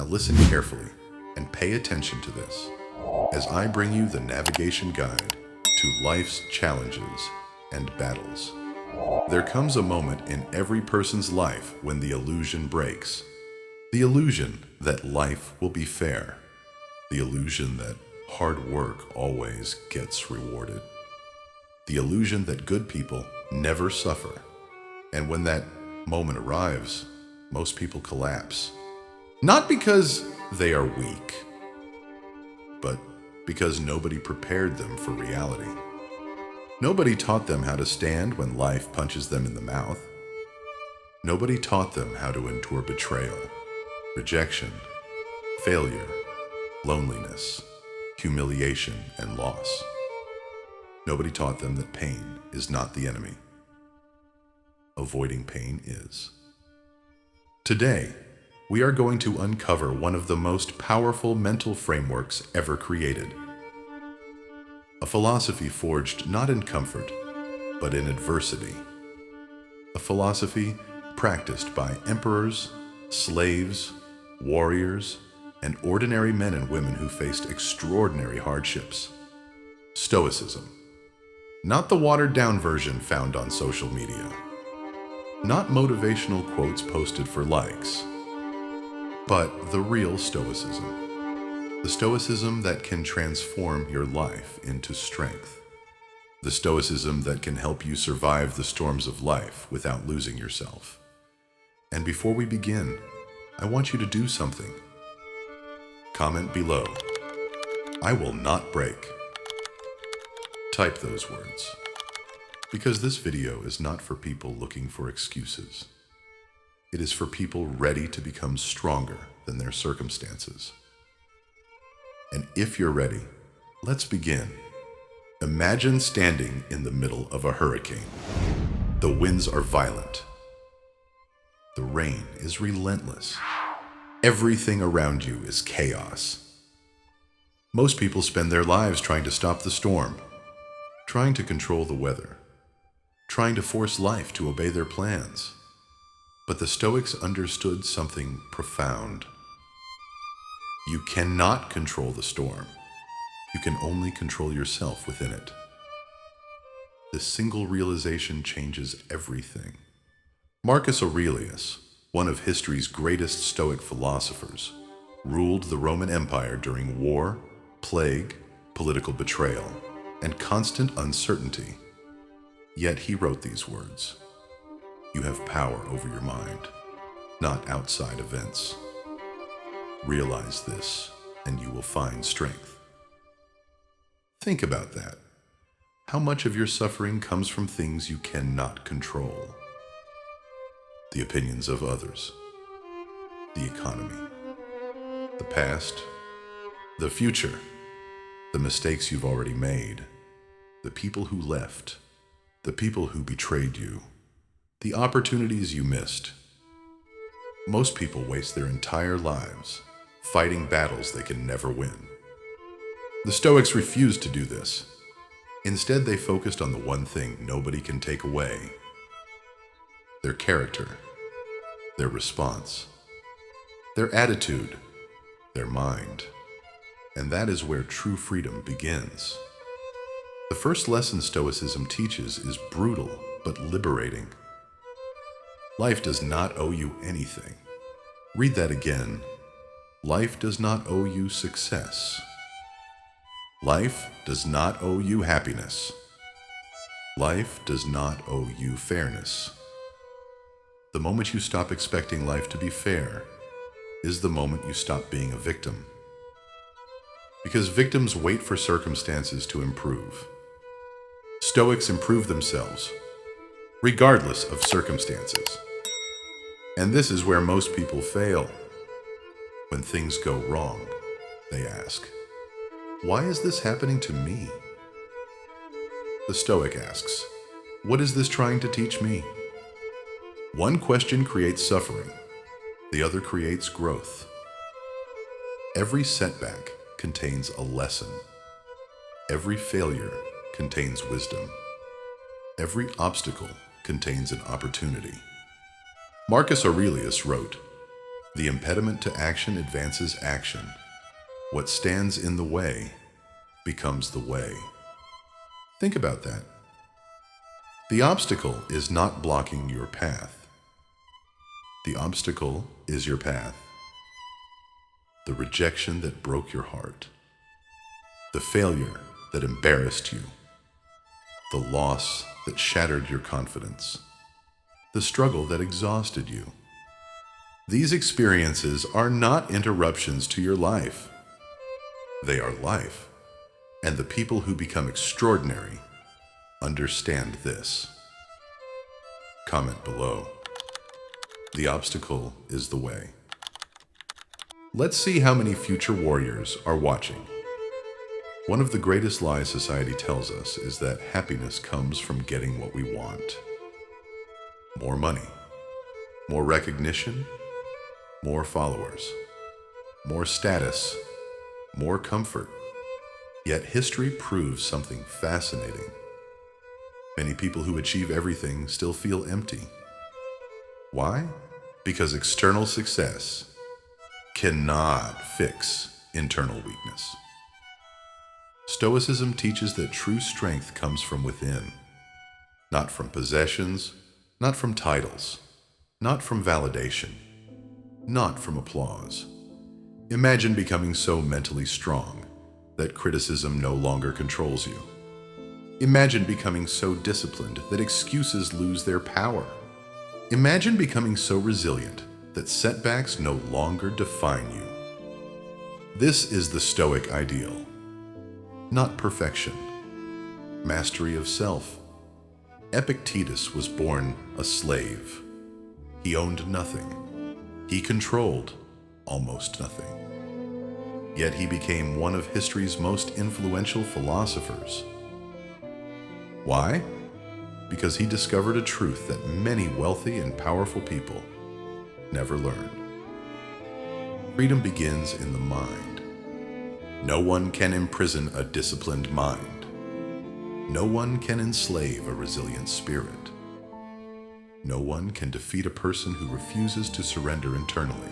Now listen carefully and pay attention to this as I bring you the navigation guide to life's challenges and battles. There comes a moment in every person's life when the illusion breaks. The illusion that life will be fair. The illusion that hard work always gets rewarded. The illusion that good people never suffer. And when that moment arrives, most people collapse. Not because they are weak, but because nobody prepared them for reality. Nobody taught them how to stand when life punches them in the mouth. Nobody taught them how to endure betrayal, rejection, failure, loneliness, humiliation, and loss. Nobody taught them that pain is not the enemy. Avoiding pain is. Today, we are going to uncover one of the most powerful mental frameworks ever created. A philosophy forged not in comfort, but in adversity. A philosophy practiced by emperors, slaves, warriors, and ordinary men and women who faced extraordinary hardships. Stoicism. Not the watered-down version found on social media. Not motivational quotes posted for likes. But the real Stoicism. The Stoicism that can transform your life into strength. The Stoicism that can help you survive the storms of life without losing yourself. And before we begin, I want you to do something. Comment below. I will not break. Type those words. Because this video is not for people looking for excuses. It is for people ready to become stronger than their circumstances. And if you're ready, let's begin. Imagine standing in the middle of a hurricane. The winds are violent. The rain is relentless. Everything around you is chaos. Most people spend their lives trying to stop the storm, trying to control the weather, trying to force life to obey their plans. But the Stoics understood something profound. You cannot control the storm. You can only control yourself within it. This single realization changes everything. Marcus Aurelius, one of history's greatest Stoic philosophers, ruled the Roman Empire during war, plague, political betrayal, and constant uncertainty. Yet he wrote these words: "You have power over your mind, not outside events. Realize this, and you will find strength." Think about that. How much of your suffering comes from things you cannot control? The opinions of others, the economy, the past, the future, the mistakes you've already made, the people who left, the people who betrayed you, the opportunities you missed. Most people waste their entire lives fighting battles they can never win. The Stoics refused to do this. Instead, they focused on the one thing nobody can take away: their character, their response, their attitude, their mind. And that is where true freedom begins. The first lesson Stoicism teaches is brutal but liberating. Life does not owe you anything. Read that again. Life does not owe you success. Life does not owe you happiness. Life does not owe you fairness. The moment you stop expecting life to be fair is the moment you stop being a victim. Because victims wait for circumstances to improve. Stoics improve themselves, regardless of circumstances. And this is where most people fail. When things go wrong, they ask, "Why is this happening to me?" The Stoic asks, "What is this trying to teach me?" One question creates suffering, the other creates growth. Every setback contains a lesson. Every failure contains wisdom. Every obstacle contains an opportunity. Marcus Aurelius wrote, The impediment to action advances action. What stands in the way becomes the way. Think about that. The obstacle is not blocking your path. The obstacle is your path. The rejection that broke your heart. The failure that embarrassed you. The loss that shattered your confidence. The struggle that exhausted you. These experiences are not interruptions to your life. They are life, and the people who become extraordinary understand this. Comment below. The obstacle is the way. Let's see how many future warriors are watching. One of the greatest lies society tells us is that happiness comes from getting what we want. More money, more recognition, more followers, more status, more comfort. Yet history proves something fascinating. Many people who achieve everything still feel empty. Why? Because external success cannot fix internal weakness. Stoicism teaches that true strength comes from within, not from possessions, not from titles, not from validation, not from applause. Imagine becoming so mentally strong that criticism no longer controls you. Imagine becoming so disciplined that excuses lose their power. Imagine becoming so resilient that setbacks no longer define you. This is the Stoic ideal. Not perfection. Mastery of self. Epictetus was born a slave. He owned nothing. He controlled almost nothing. Yet he became one of history's most influential philosophers. Why? Because he discovered a truth that many wealthy and powerful people never learned. Freedom begins in the mind. No one can imprison a disciplined mind. No one can enslave a resilient spirit. No one can defeat a person who refuses to surrender internally.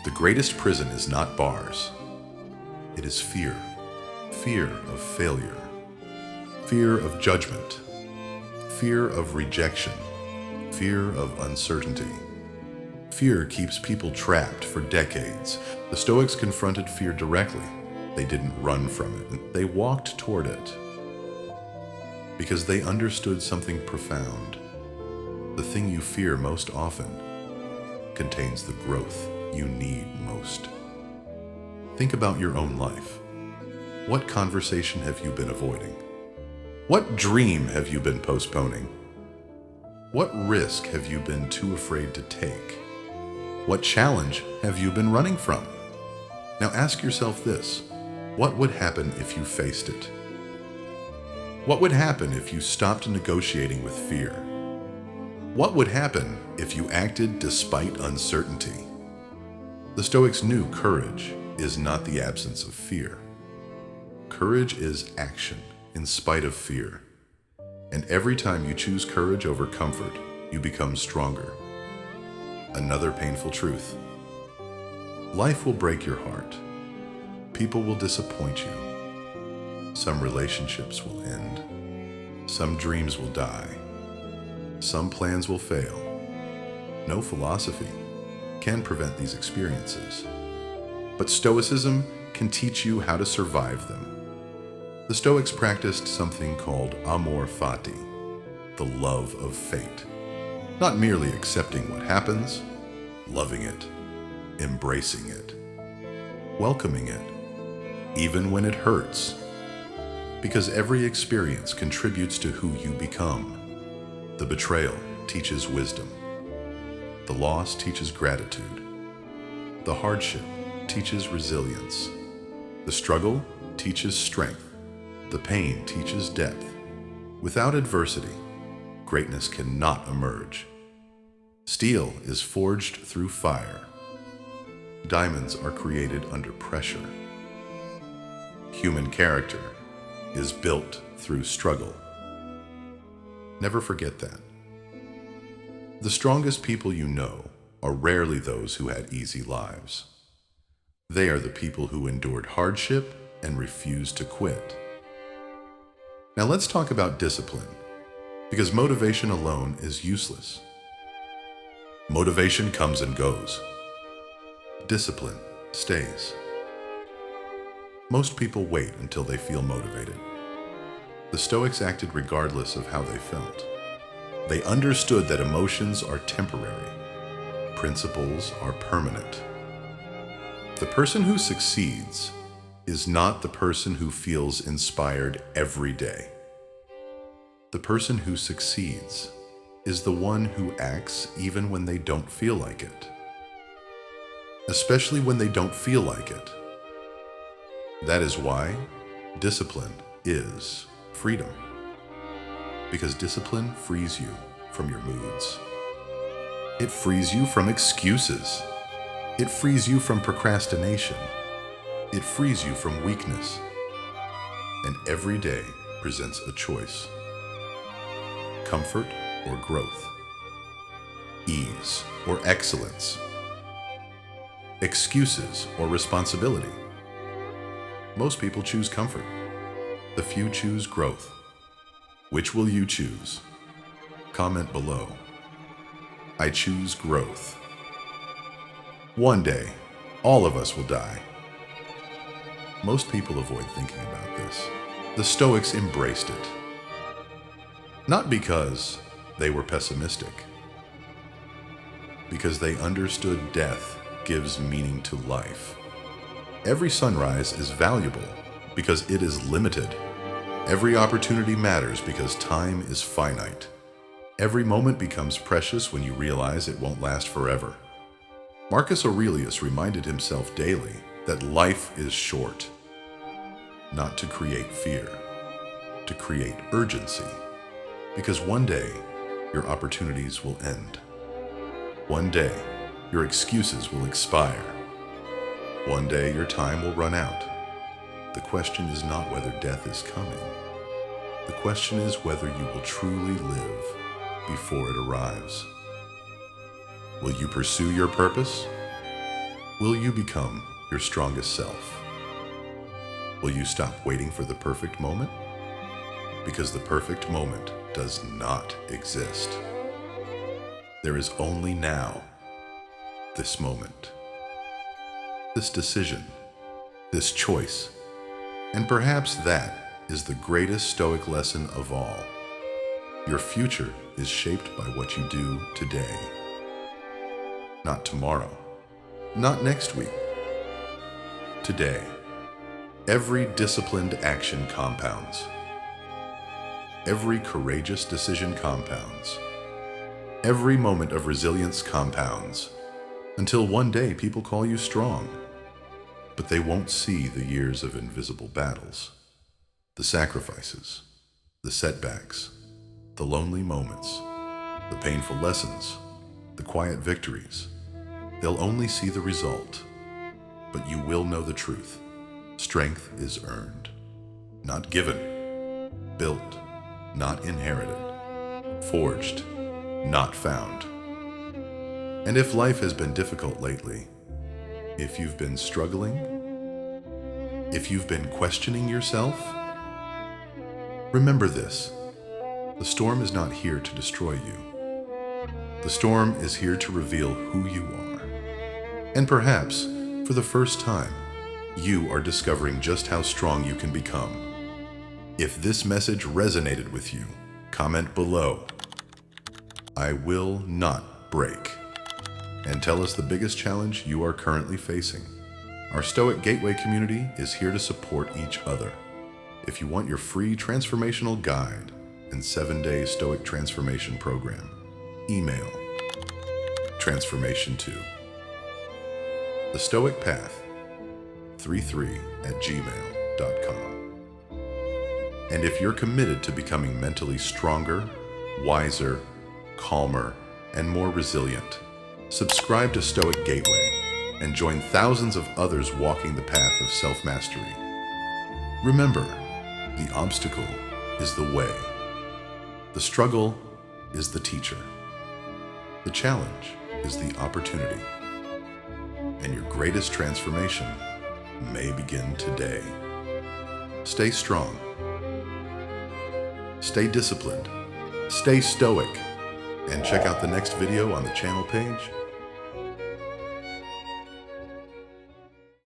The greatest prison is not bars. It is fear. Fear of failure. Fear of judgment. Fear of rejection. Fear of uncertainty. Fear keeps people trapped for decades. The Stoics confronted fear directly. They didn't run from it. They walked toward it. Because they understood something profound. The thing you fear most often contains the growth you need most. Think about your own life. What conversation have you been avoiding? What dream have you been postponing? What risk have you been too afraid to take? What challenge have you been running from? Now ask yourself this: what would happen if you faced it? What would happen if you stopped negotiating with fear? What would happen if you acted despite uncertainty? The Stoics knew courage is not the absence of fear. Courage is action in spite of fear. And every time you choose courage over comfort, you become stronger. Another painful truth. Life will break your heart. People will disappoint you. Some relationships will end. Some dreams will die. Some plans will fail. No philosophy can prevent these experiences. But Stoicism can teach you how to survive them. The Stoics practiced something called amor fati, the love of fate. Not merely accepting what happens, loving it, embracing it, welcoming it, even when it hurts. Because every experience contributes to who you become. The betrayal teaches wisdom. The loss teaches gratitude. The hardship teaches resilience. The struggle teaches strength. The pain teaches depth. Without adversity, greatness cannot emerge. Steel is forged through fire. Diamonds are created under pressure. Human character is built through struggle. Never forget that. The strongest people you know are rarely those who had easy lives. They are the people who endured hardship and refused to quit. Now let's talk about discipline, because motivation alone is useless. Motivation comes and goes. Discipline stays. Most people wait until they feel motivated. The Stoics acted regardless of how they felt. They understood that emotions are temporary. Principles are permanent. The person who succeeds is not the person who feels inspired every day. The person who succeeds is the one who acts even when they don't feel like it. Especially when they don't feel like it. That is why discipline is freedom. Because discipline frees you from your moods. It frees you from excuses. It frees you from procrastination. It frees you from weakness. And every day presents a choice. Comfort or growth. Ease or excellence. Excuses or responsibility. Most people choose comfort. The few choose growth. Which will you choose? Comment below. I choose growth. One day, all of us will die. Most people avoid thinking about this. The Stoics embraced it. Not because they were pessimistic, because they understood death gives meaning to life. Every sunrise is valuable because it is limited. Every opportunity matters because time is finite. Every moment becomes precious when you realize it won't last forever. Marcus Aurelius reminded himself daily that life is short. Not to create fear, to create urgency. Because one day, your opportunities will end. One day, your excuses will expire. One day, your time will run out. The question is not whether death is coming. The question is whether you will truly live before it arrives. Will you pursue your purpose? Will you become your strongest self? Will you stop waiting for the perfect moment? Because the perfect moment does not exist. There is only now, this moment, this decision, this choice, and perhaps that is the greatest Stoic lesson of all. Your future is shaped by what you do today. Not tomorrow, not next week. Today, every disciplined action compounds. Every courageous decision compounds. Every moment of resilience compounds. Until one day people call you strong. But they won't see the years of invisible battles, the sacrifices, the setbacks, the lonely moments, the painful lessons, the quiet victories. They'll only see the result. But you will know the truth. Strength is earned, not given. Built, not inherited. Forged, not found. And if life has been difficult lately, if you've been struggling, if you've been questioning yourself, remember this: the storm is not here to destroy you. The storm is here to reveal who you are. And perhaps, for the first time, you are discovering just how strong you can become. If this message resonated with you, comment below. I will not break. And tell us the biggest challenge you are currently facing. Our Stoic Gateway community is here to support each other. If you want your free transformational guide and 7-day Stoic transformation program, email transformation2 the Stoic Path 33@gmail.com. And if you're committed to becoming mentally stronger, wiser, calmer, and more resilient, subscribe to Stoic Gateway and join thousands of others walking the path of self-mastery. Remember, the obstacle is the way. The struggle is the teacher. The challenge is the opportunity, and your greatest transformation may begin today. Stay strong. Stay disciplined. Stay stoic. And check out the next video on the channel page